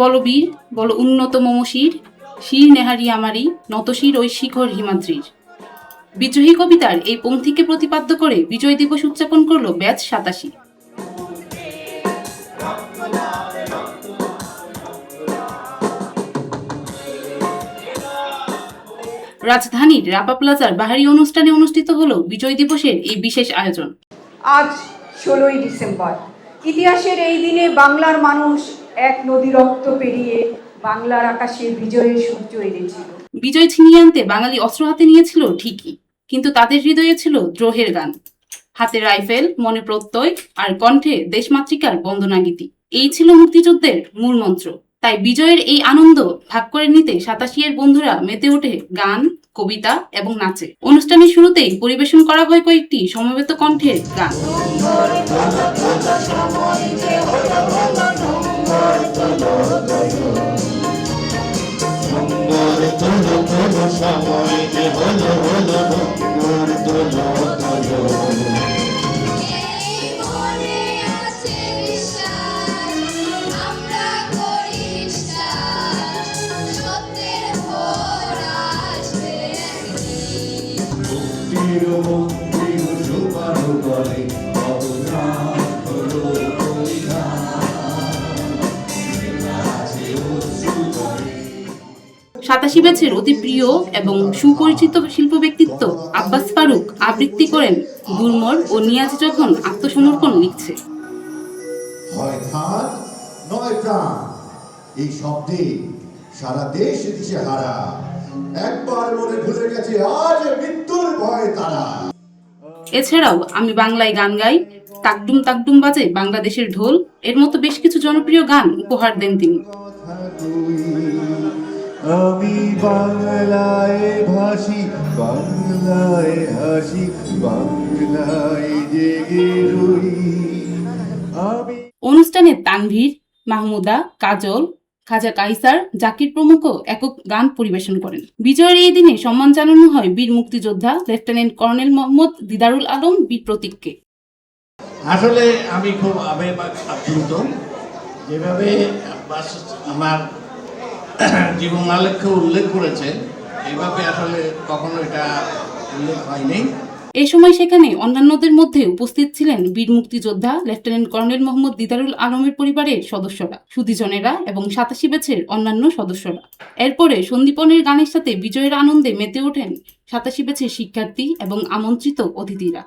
বলবীর বল উন্নত মমশির, শির নেহারি আমারি, নতশির ওই শিখর হিমাদ্রির। বিদ্রোহী কবিতার এই পংক্তিকে প্রতিপাদ্য করে বিজয় দিবস উদযাপন করল ব্যাচ 87। রাজধানীর রাপা প্লাজার বাহারি অনুষ্ঠানে অনুষ্ঠিত হল বিজয় দিবসের এই বিশেষ আয়োজন। আজ 16ই ডিসেম্বর, ইতিহাসের এই দিনে বাংলার মানুষ এক নদী রক্ত পেরিয়ে বাংলার আকাশে বিজয়ের সূর্য এনেছিল। বিজয় ছিনিয়ে আনতে বাঙালি অস্ত্র হাতে নিয়েছিল ঠিকই, কিন্তু তাদের হৃদয়ে ছিল দ্রোহের গান, হাতে রাইফেল, মনে প্রত্যয় আর কণ্ঠে দেশমাতৃকার বন্দনাগীতি। এই ছিল মুক্তিযুদ্ধের মূল মন্ত্র। তাই বিজয়ের এই আনন্দ ভাগ করে নিতে 87 এর বন্ধুরা মেতে ওঠে গান, কবিতা এবং নাচে। অনুষ্ঠানের শুরুতেই পরিবেশন করা হয় কয়েকটি সমবেত কণ্ঠের গান। সাতাশি ব্যাচের অতি প্রিয় এবং সুপরিচিত শিল্প ব্যক্তিত্ব আব্বাস ফারুক আবৃত্তি করেন গুরমর ও নিয়াজ যখন আত্মসমর্পণ লিখছে। এই শব্দে সারা দেশ দিশেহারা, একবার মনে ভুলে গেছে আজ মৃত্যুর ভয় তারা। এছাড়াও আমি বাংলায় গান গাই, তাকডুম তাকডুম বাজে বাংলাদেশের ঢোল, এর মতো বেশ কিছু জনপ্রিয় গান উপহার দেন তিনি। আমি বাংলায় ভাসি, বাংলায় হাসি, বাংলায় জেগে রই। অনুষ্ঠানে তানভীর, মাহমুদা, কাজল, খাজা কাইসার, জাকির প্রমুখ একক গান পরিবেশন করেন। বিজয়ের এই দিনে সম্মান জানানো হয় বীর মুক্তিযোদ্ধা লেফটেন্যান্ট কর্নেল মোহাম্মদ দিদারুল আলম বীর প্রতীককে। আসলে আমি খুব আপ্লুত, যেভাবে আমার জীবন আলেখ্য উল্লেখ করেছে, এইভাবে আসলে কখনো এটা উল্লেখ হয়নি। এই সময় সেখানে অন্যান্যদের মধ্যে উপস্থিত ছিলেন বীর মুক্তিযোদ্ধা লেফটেন্যান্ট কর্নেল মোহাম্মদ দিদারুল আলমের পরিবারের সদস্যরা, সুধীজনেরা এবং 87 ব্যাচের অন্যান্য সদস্যরা। এরপরে সন্দীপনের গানের সাথে বিজয়ের আনন্দে মেতে ওঠেন 87 ব্যাচের শিক্ষার্থী এবং আমন্ত্রিত অতিথিরা।